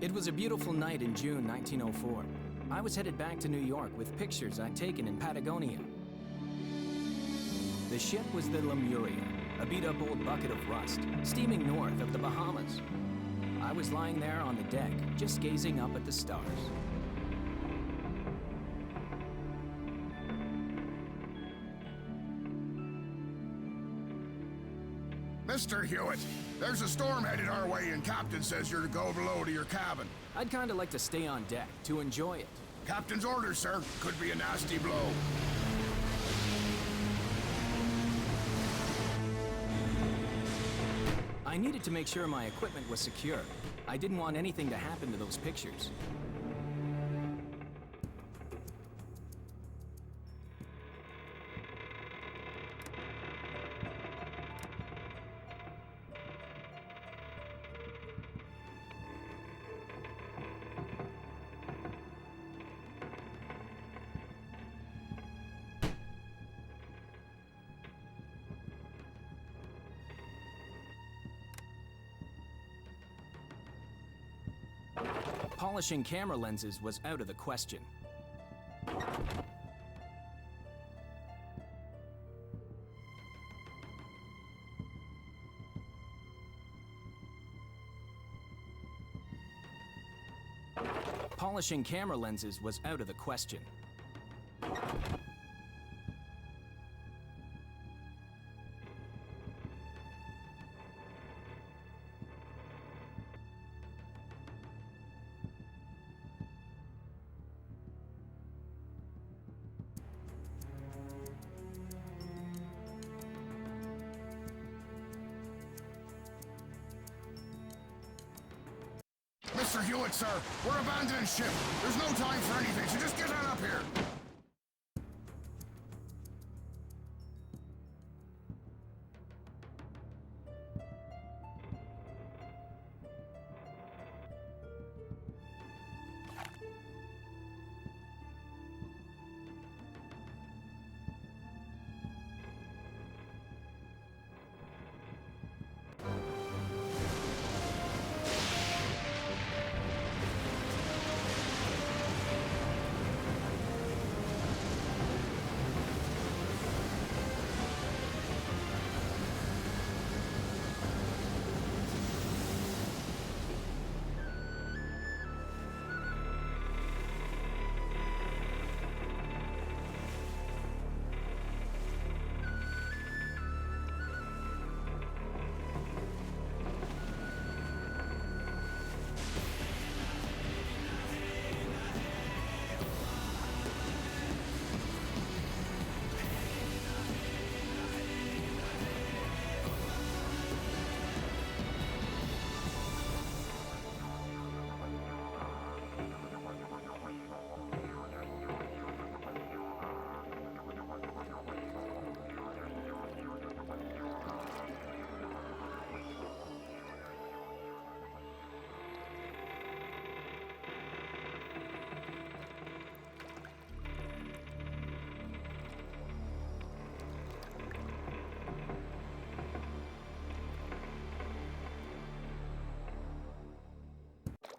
It was a beautiful night in June 1904. I was headed back to New York with pictures I'd taken in Patagonia. The ship was the Lemuria, a beat-up old bucket of rust, steaming north of the Bahamas. I was lying there on the deck, just gazing up at the stars. Mr. Hewitt, there's a storm headed our way and Captain says you're to go below to your cabin. I'd kinda like to stay on deck, to enjoy it. Captain's orders, sir. Could be a nasty blow. I needed to make sure my equipment was secure. I didn't want anything to happen to those pictures. Polishing camera lenses was out of the question. Polishing camera lenses was out of the question. Mr. Hewitt, sir, we're abandoning ship. There's no time for anything, so just get on up here.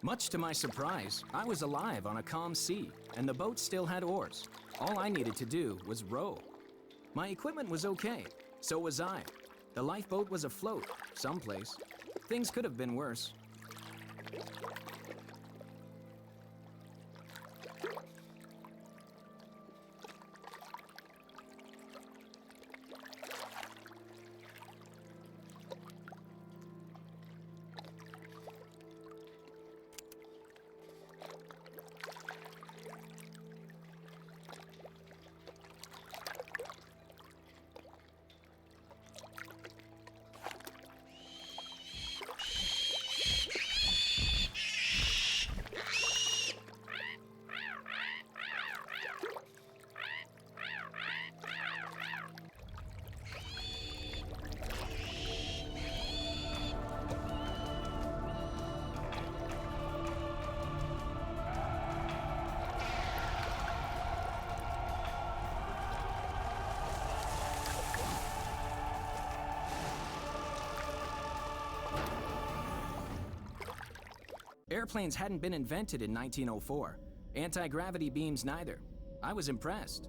Much to my surprise, I was alive on a calm sea, and the boat still had oars. All I needed to do was row. My equipment was okay, so was I. The lifeboat was afloat, someplace. Things could have been worse. Airplanes hadn't been invented in 1904. Anti-gravity beams neither. I was impressed.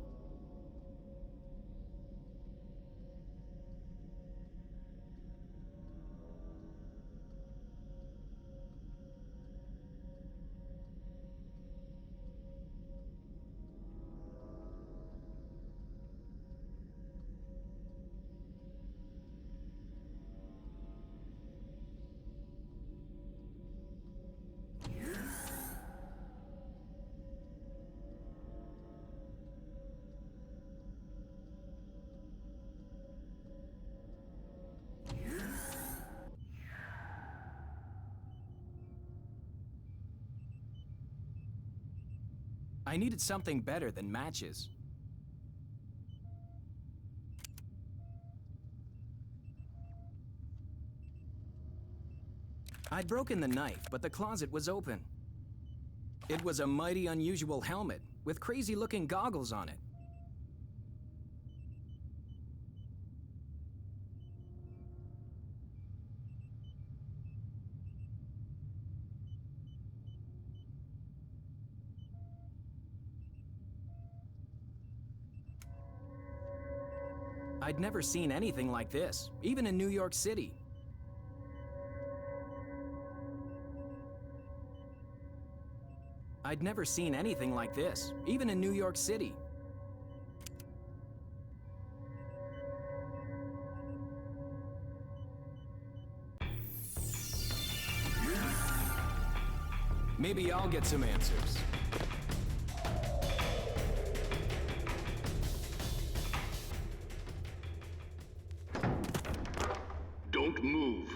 I needed something better than matches. I'd broken the knife, but the closet was open. It was a mighty unusual helmet with crazy-looking goggles on it. I'd never seen anything like this, even in New York City. I'd never seen anything like this, even in New York City. Maybe I'll get some answers. Don't move.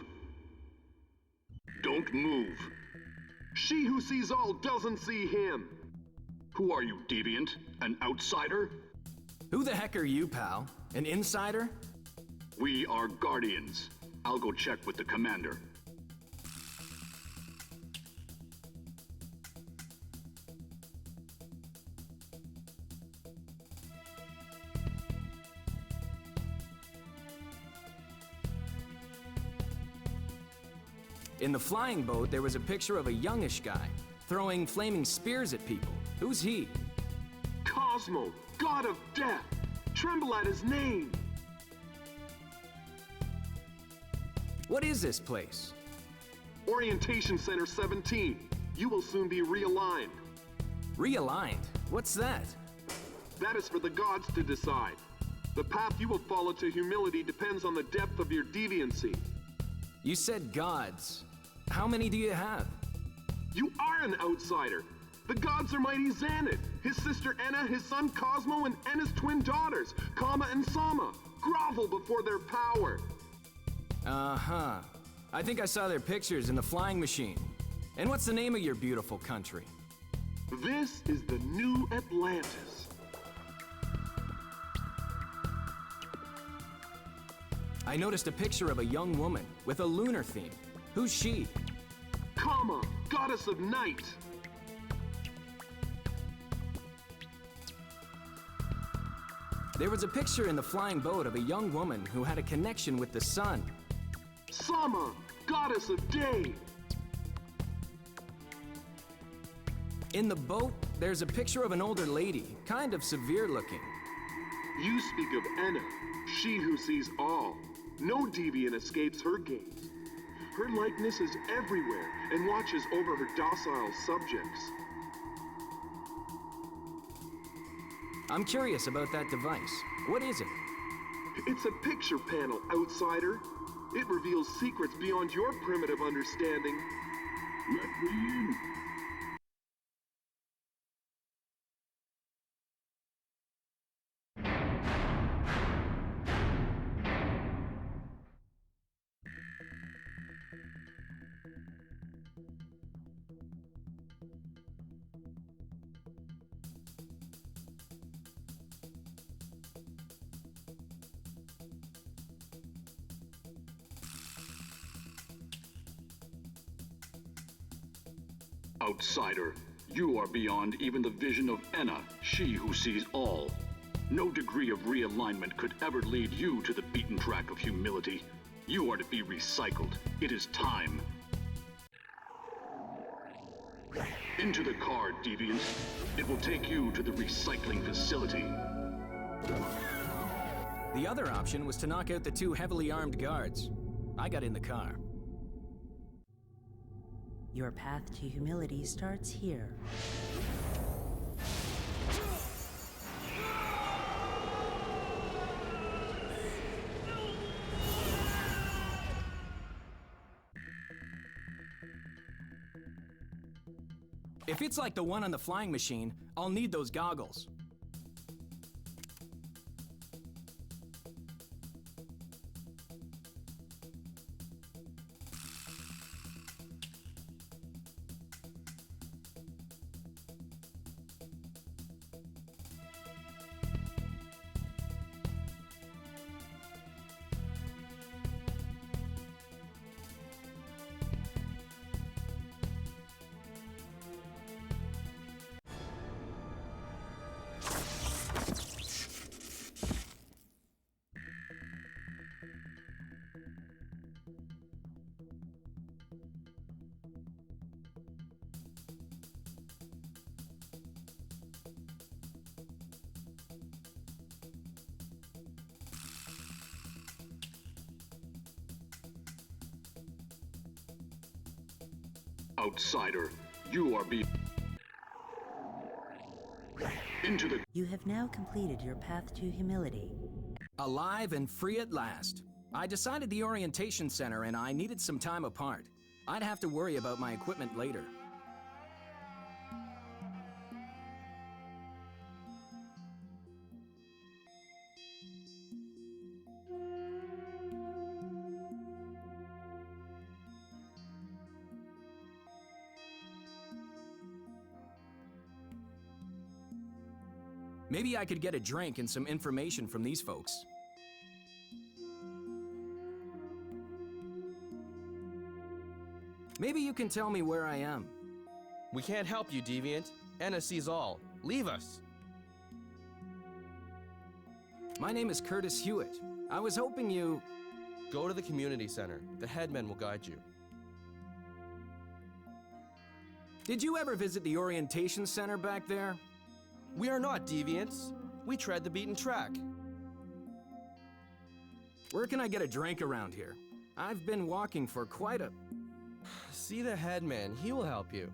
Don't move. She who sees all doesn't see him. Who are you, deviant? An outsider? Who the heck are you, pal? An insider? We are guardians. I'll go check with the commander. In the flying boat, there was a picture of a youngish guy throwing flaming spears at people. Who's he? Cosmo, god of death! Tremble at his name! What is this place? Orientation Center 17. You will soon be realigned. Realigned? What's that? That is for the gods to decide. The path you will follow to humility depends on the depth of your deviancy. You said gods. How many do you have? You are an outsider. The gods are mighty Xanad, his sister Enna, his son Cosmo, and Enna's twin daughters, Kama and Sama. Grovel before their power. Uh-huh. I think I saw their pictures in the flying machine. And what's the name of your beautiful country? This is the new Atlantis. I noticed a picture of a young woman with a lunar theme. Who's she? Kama, goddess of night. There was a picture in the flying boat of a young woman who had a connection with the sun. Sama, goddess of day. In the boat, there's a picture of an older lady, kind of severe looking. You speak of Enna, she who sees all. No deviant escapes her gaze. Her likeness is everywhere and watches over her docile subjects. I'm curious about that device. What is it? It's a picture panel, outsider. It reveals secrets beyond your primitive understanding. Let me in. Outsider, you are beyond even the vision of Enna, she who sees all. No degree of realignment could ever lead you to the beaten track of humility. You are to be recycled. It is time. Into the car, Deviant. It will take you to the recycling facility. The other option was to knock out the two heavily armed guards. I got in the car. Your path to humility starts here. If it's like the one on the flying machine, I'll need those goggles. Outsider, you are being... Into the... You have now completed your path to humility. Alive and free at last. I decided the orientation center and I needed some time apart. I'd have to worry about my equipment later. Maybe I could get a drink and some information from these folks. Maybe you can tell me where I am. We can't help you, Deviant. Anna sees all. Leave us. My name is Curtis Hewitt. I was hoping you... Go to the community center. The headman will guide you. Did you ever visit the orientation center back there? We are not deviants. We tread the beaten track. Where can I get a drink around here? I've been walking for quite a... See the headman. He will help you.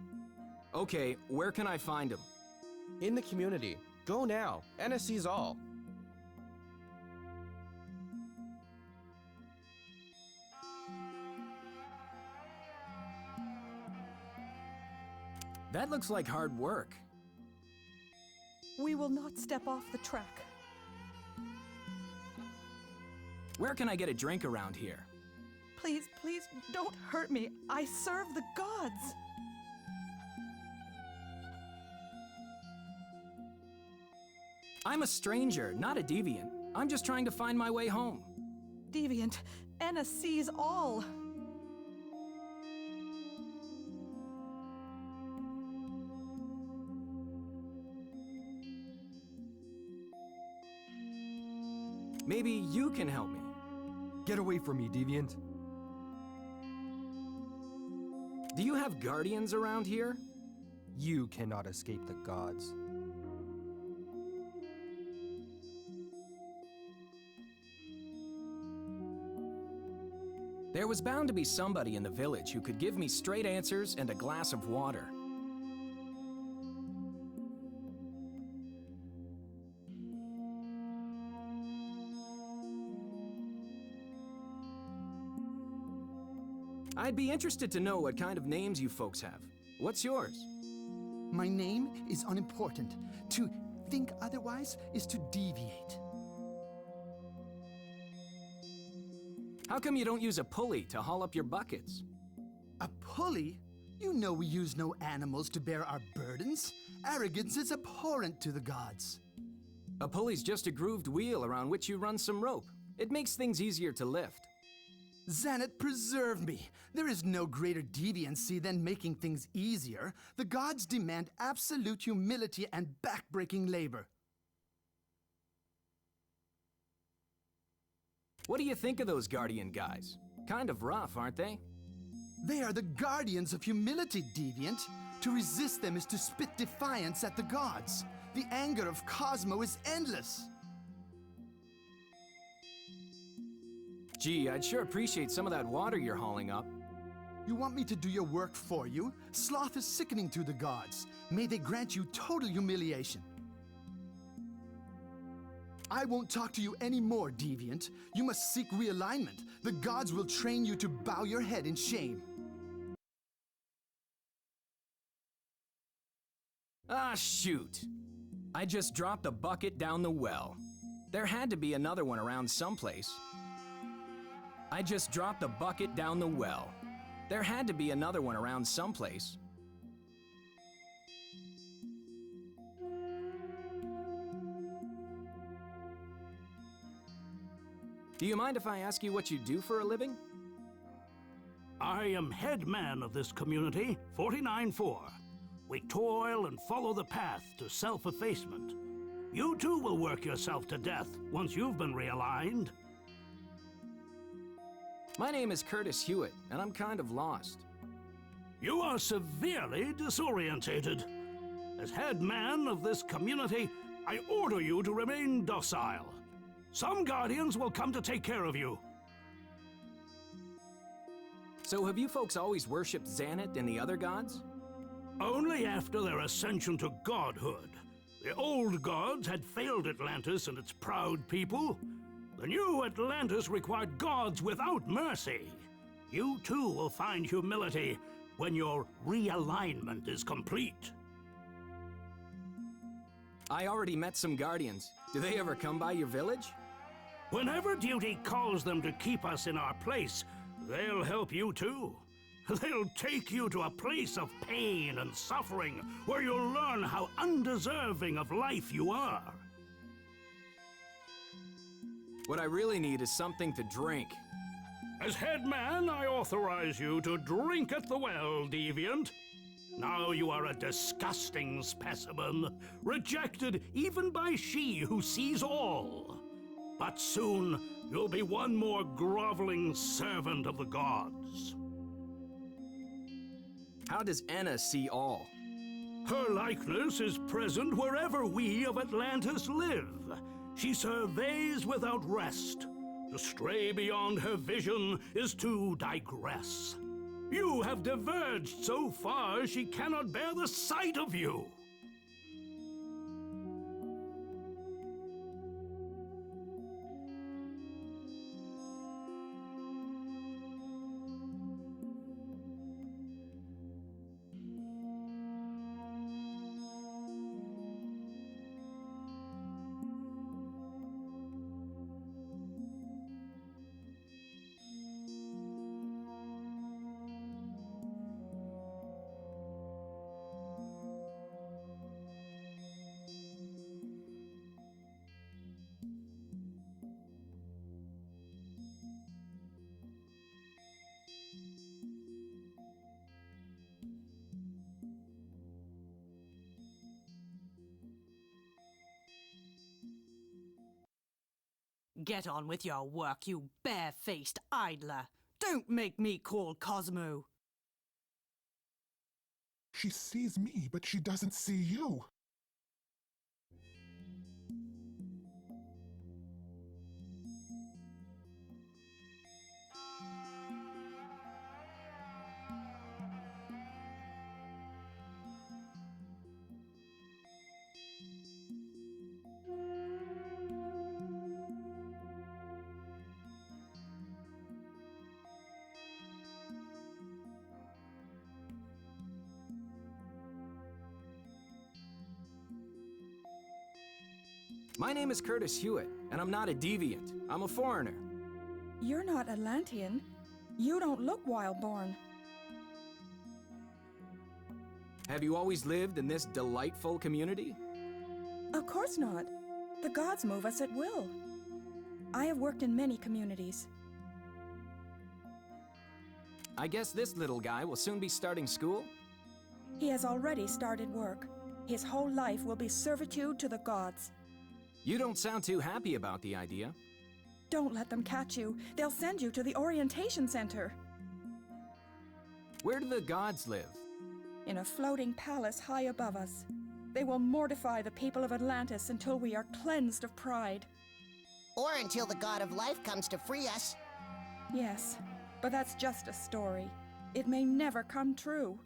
Okay, where can I find him? In the community. Go now. Anna sees all. That looks like hard work. We will not step off the track. Where can I get a drink around here? Please, please, don't hurt me. I serve the gods. I'm a stranger, not a deviant. I'm just trying to find my way home. Deviant, Anna sees all. Maybe you can help me. Get away from me, Deviant. Do you have guardians around here? You cannot escape the gods. There was bound to be somebody in the village who could give me straight answers and a glass of water. I'd be interested to know what kind of names you folks have. What's yours? My name is unimportant. To think otherwise is to deviate. How come you don't use a pulley to haul up your buckets? A pulley? You know we use no animals to bear our burdens. Arrogance is abhorrent to the gods. A pulley's just a grooved wheel around which you run some rope. It makes things easier to lift. Zanet, preserve me. There is no greater deviancy than making things easier. The gods demand absolute humility and backbreaking labor. What do you think of those guardian guys? Kind of rough, aren't they? They are the guardians of humility, deviant. To resist them is to spit defiance at the gods. The anger of Cosmo is endless. Gee, I'd sure appreciate some of that water you're hauling up. You want me to do your work for you? Sloth is sickening to the gods. May they grant you total humiliation. I won't talk to you anymore, deviant. You must seek realignment. The gods will train you to bow your head in shame. Ah, shoot. I just dropped a bucket down the well. There had to be another one around someplace. I just dropped a bucket down the well. There had to be another one around someplace. Do you mind if I ask you what you do for a living? I am head man of this community, 49-4. We toil and follow the path to self-effacement. You too will work yourself to death once you've been realigned. My name is Curtis Hewitt, and I'm kind of lost. You are severely disorientated. As head man of this community, I order you to remain docile. Some guardians will come to take care of you. So have you folks always worshipped Xanat and the other gods? Only after their ascension to godhood. The old gods had failed Atlantis and its proud people. The new Atlantis required gods without mercy. You too will find humility when your realignment is complete. I already met some guardians. Do they ever come by your village? Whenever duty calls them to keep us in our place, they'll help you too. They'll take you to a place of pain and suffering where you'll learn how undeserving of life you are. What I really need is something to drink. As head man, I authorize you to drink at the well, deviant. Now you are a disgusting specimen, rejected even by she who sees all. But soon, you'll be one more groveling servant of the gods. How does Anna see all? Her likeness is present wherever we of Atlantis live. She surveys without rest. To stray beyond her vision is to digress. You have diverged so far she cannot bear the sight of you. Get on with your work, you bare-faced idler. Don't make me call Cosmo. She sees me, but she doesn't see you. My name is Curtis Hewitt, and I'm not a deviant. I'm a foreigner. You're not Atlantean. You don't look wild-born. Have you always lived in this delightful community? Of course not. The gods move us at will. I have worked in many communities. I guess this little guy will soon be starting school? He has already started work. His whole life will be servitude to the gods. You don't sound too happy about the idea. Don't let them catch you. They'll send you to the orientation center. Where do the gods live? in a floating palace high above us. They will mortify the people of Atlantis until we are cleansed of pride. Or until the god of life comes to free us. Yes, but that's just a story. It may never come true.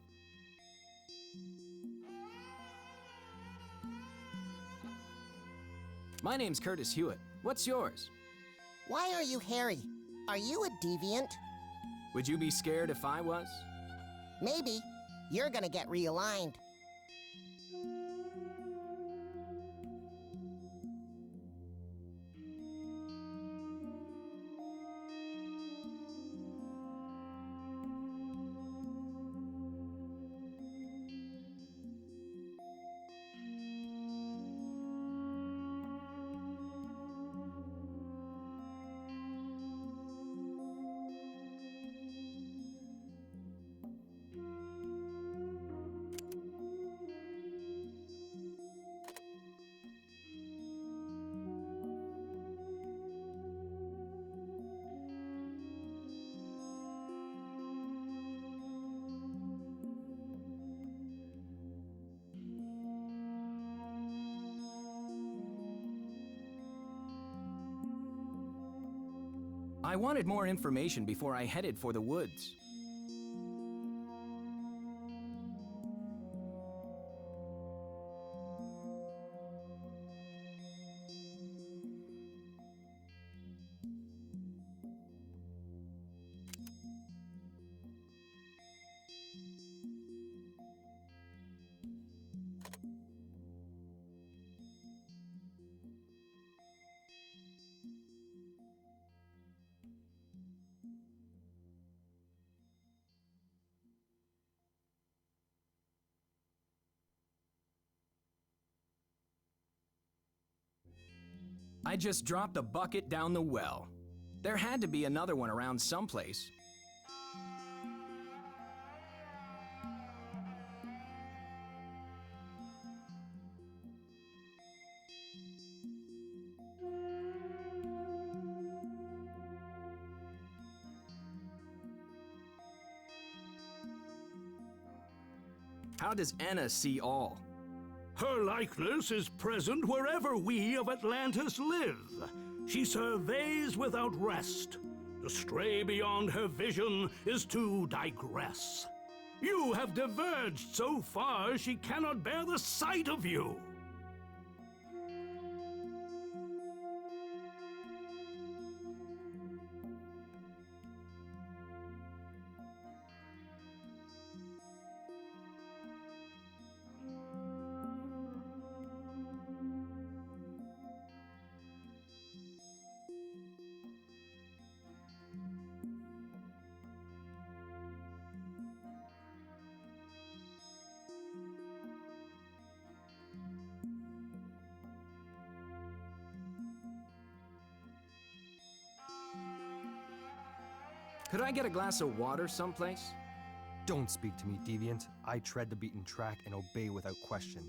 My name's Curtis Hewitt. What's yours? Why are you hairy? Are you a deviant? Would you be scared if I was? Maybe. You're gonna get realigned. I wanted more information before I headed for the woods. I just dropped a bucket down the well. There had to be another one around someplace. How does Anna see all? Her likeness is present wherever we of Atlantis live. She surveys without rest. To stray beyond her vision is to digress. You have diverged so far she cannot bear the sight of you. Could I get a glass of water someplace? Don't speak to me, deviant. I tread the beaten track and obey without question.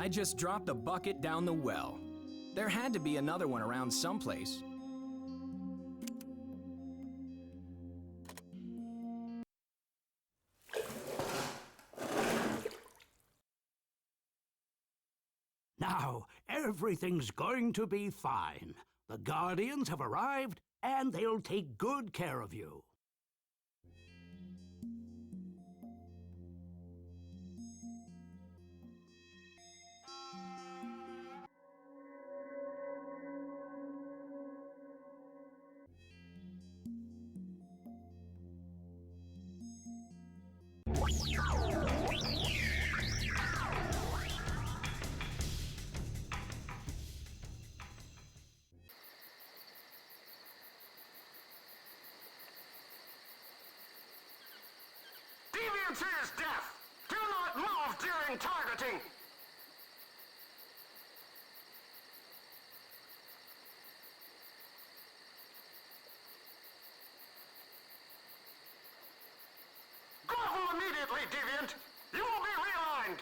I just dropped a bucket down the well. There had to be another one around someplace. Now, everything's going to be fine. The Guardians have arrived, and they'll take good care of you. during targeting! Grovel immediately, Deviant! You will be realigned!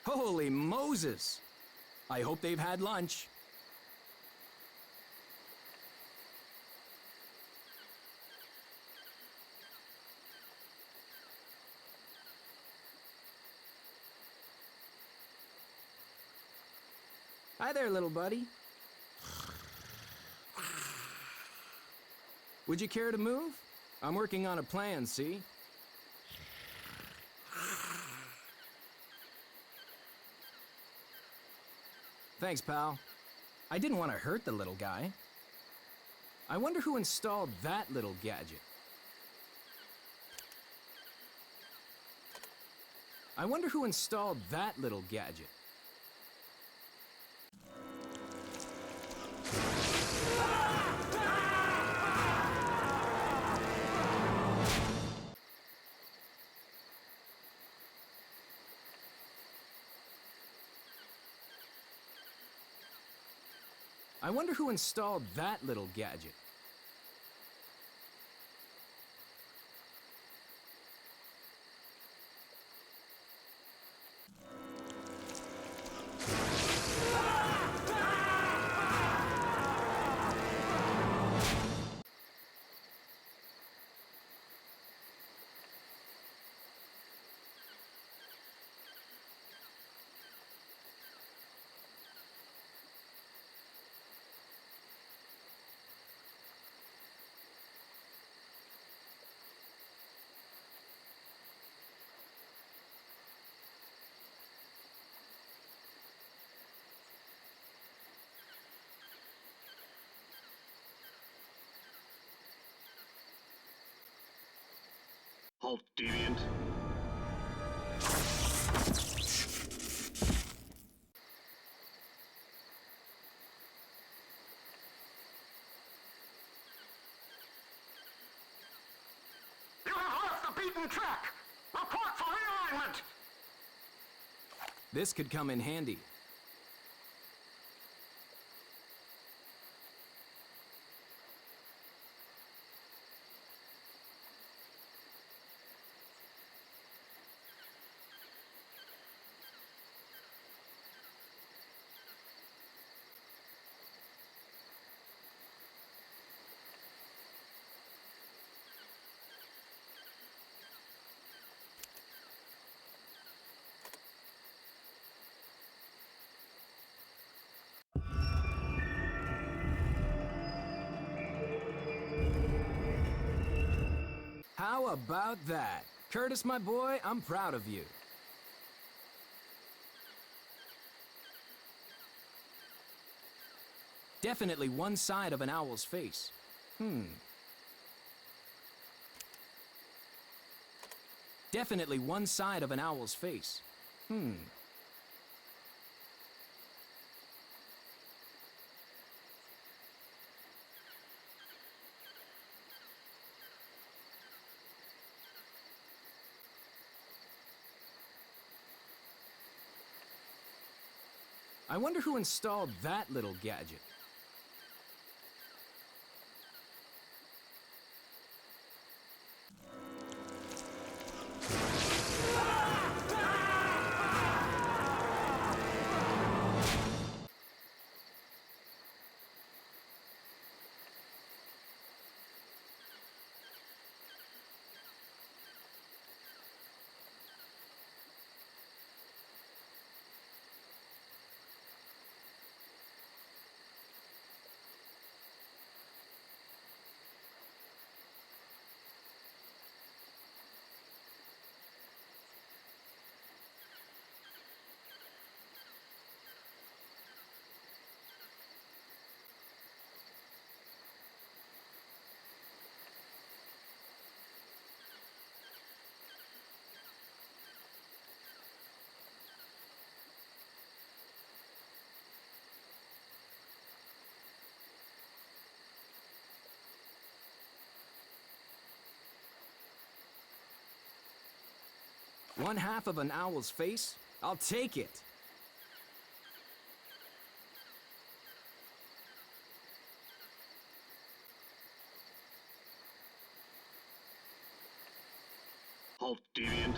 Holy Moses! I hope they've had lunch. Hi there, little buddy. Would you care to move? I'm working on a plan, see? Thanks, pal. I didn't want to hurt the little guy. I wonder who installed that little gadget. I wonder who installed that little gadget. I wonder who installed that little gadget. Halt, Deviant. You have left the beaten track! Report for realignment! This could come in handy. How about that? Curtis, my boy, I'm proud of you. Definitely one side of an owl's face. Definitely one side of an owl's face. I wonder who installed that little gadget. One half of an owl's face? I'll take it. Halt, deviant.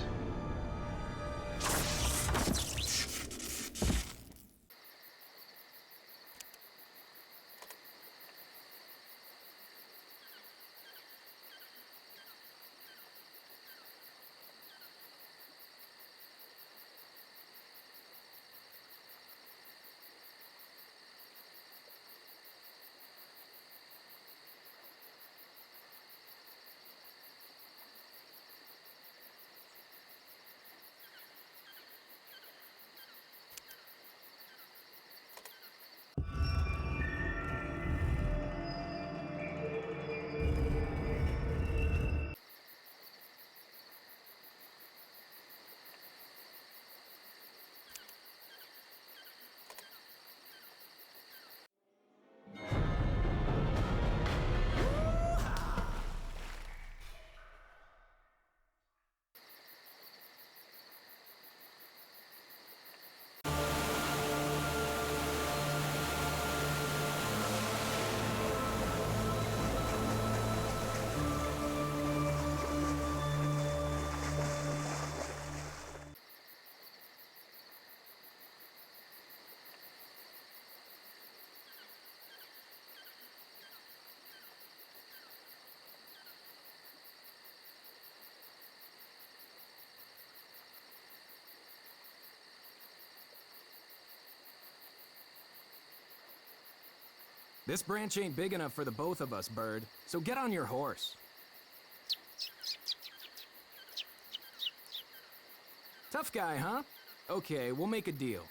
This branch ain't big enough for the both of us, Bird, so get on your horse. Tough guy, huh? Okay, we'll make a deal.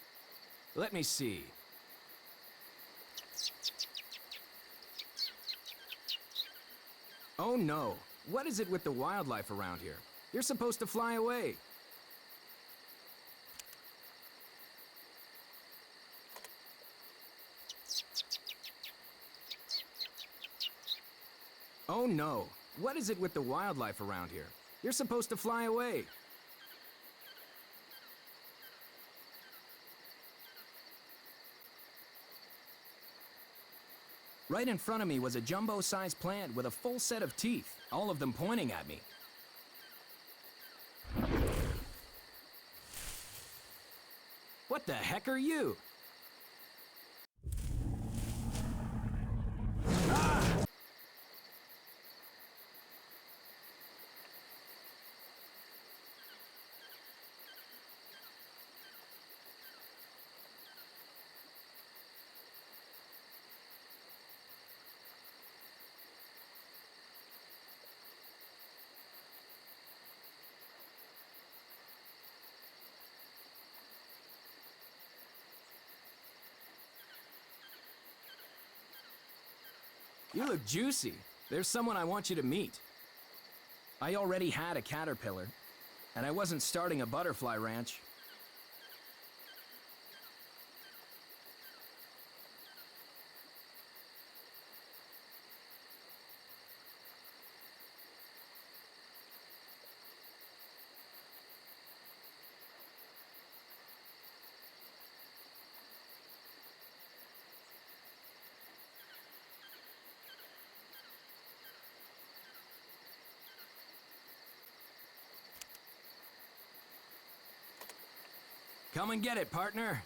Let me see. Oh no, what is it with the wildlife around here? You're supposed to fly away. Oh no, what is it with the wildlife around here? You're supposed to fly away. Right in front of me was a jumbo-sized plant with a full set of teeth, all of them pointing at me. What the heck are you? You look juicy. There's someone I want you to meet. I already had a caterpillar, and I wasn't starting a butterfly ranch. Come and get it, partner.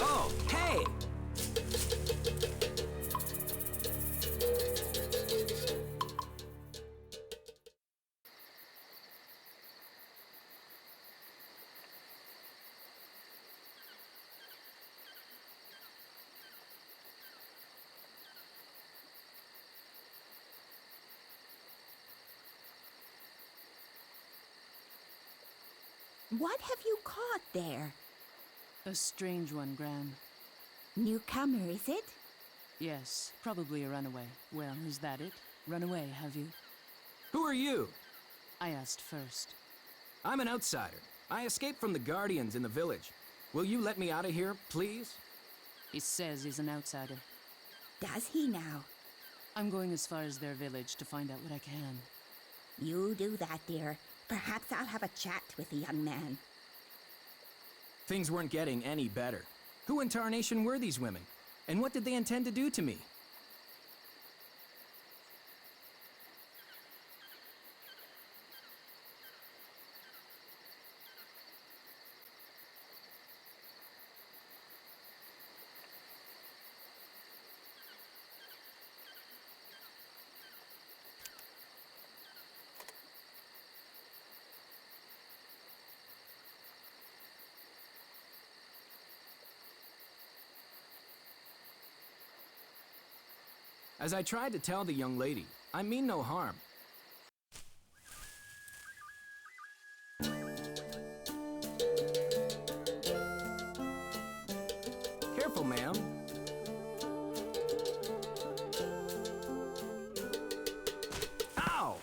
Oh, hey! What have you caught there? A strange one, Gran. Newcomer, is it? Yes, probably a runaway. Well, is that it? Run away, have you? Who are you? I asked first. I'm an outsider. I escaped from the Guardians in the village. Will you let me out of here, please? He says he's an outsider. Does he now? I'm going as far as their village to find out what I can. You do that, dear. Perhaps I'll have a chat with the young man. Things weren't getting any better. Who in tarnation were these women? And what did they intend to do to me? As I tried to tell the young lady, I mean no harm. Careful, ma'am. Ow!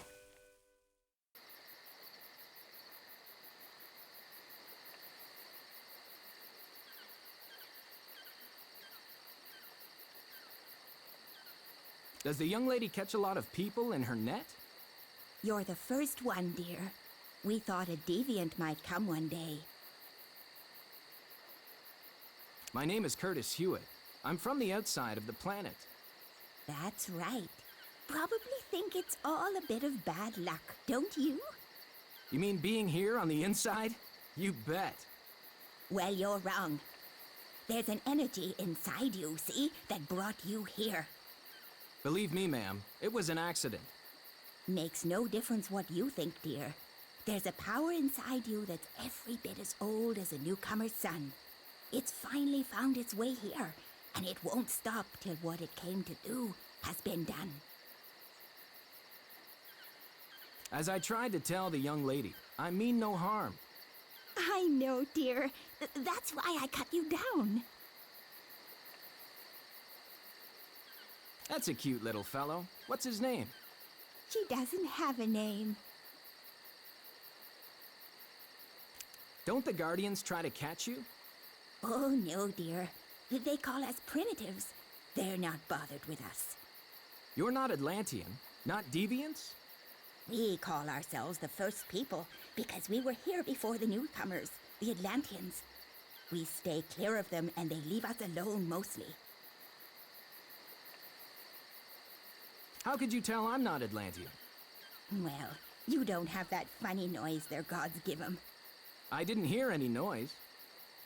Does the young lady catch a lot of people in her net? You're the first one, dear. We thought a deviant might come one day. My name is Curtis Hewitt. I'm from the outside of the planet. That's right. Probably think it's all a bit of bad luck, don't you? You mean being here on the inside? You bet. Well, you're wrong. There's an energy inside you, see, that brought you here. Believe me, ma'am, it was an accident. Makes no difference what you think, dear. There's a power inside you that's every bit as old as a newcomer's son. It's finally found its way here, and it won't stop till what it came to do has been done. As I tried to tell the young lady, I mean no harm. I know, dear. That's why I cut you down. That's a cute little fellow. What's his name? She doesn't have a name. Don't the Guardians try to catch you? Oh, no, dear. They call us primitives. They're not bothered with us. You're not Atlantean, not deviants? We call ourselves the first people because we were here before the newcomers, the Atlanteans. We stay clear of them and they leave us alone mostly. How could you tell I'm not Atlantean? Well, you don't have that funny noise their gods give 'em. I didn't hear any noise.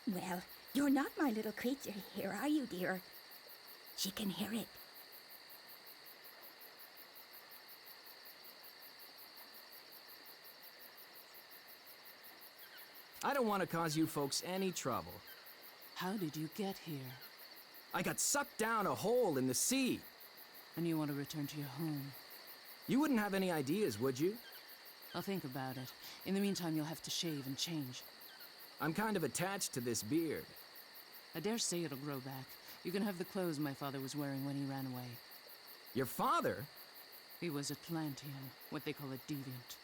Well, you're not my little creature here, are you, dear? She can hear it. I don't want to cause you folks any trouble. How did you get here? I got sucked down a hole in the sea. And you want to return to your home? You wouldn't have any ideas, would you? I'll think about it. In the meantime, you'll have to shave and change. I'm kind of attached to this beard. I dare say it'll grow back. You can have the clothes my father was wearing when he ran away. Your father? He was Atlantean, what they call a deviant.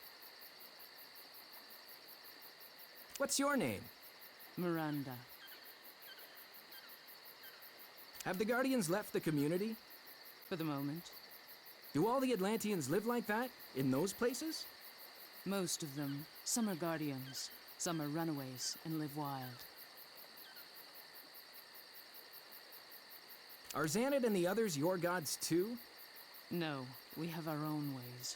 What's your name? Miranda. Have the Guardians left the community? For the moment. Do all the Atlanteans live like that, in those places? Most of them. Some are guardians, some are runaways and live wild. Are Xanad and the others your gods too? No, we have our own ways.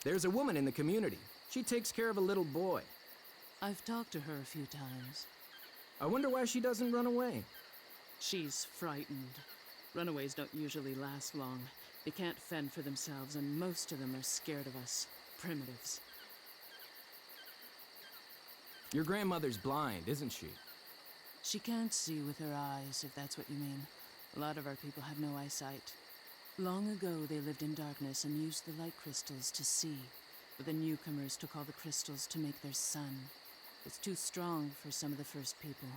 There's a woman in the community. She takes care of a little boy. I've talked to her a few times. I wonder why she doesn't run away. She's frightened. Runaways don't usually last long. They can't fend for themselves, and most of them are scared of us. Primitives. Your grandmother's blind, isn't she? She can't see with her eyes, if that's what you mean. A lot of our people have no eyesight. Long ago, they lived in darkness and used the light crystals to see. But the newcomers took all the crystals to make their sun. It's too strong for some of the first people.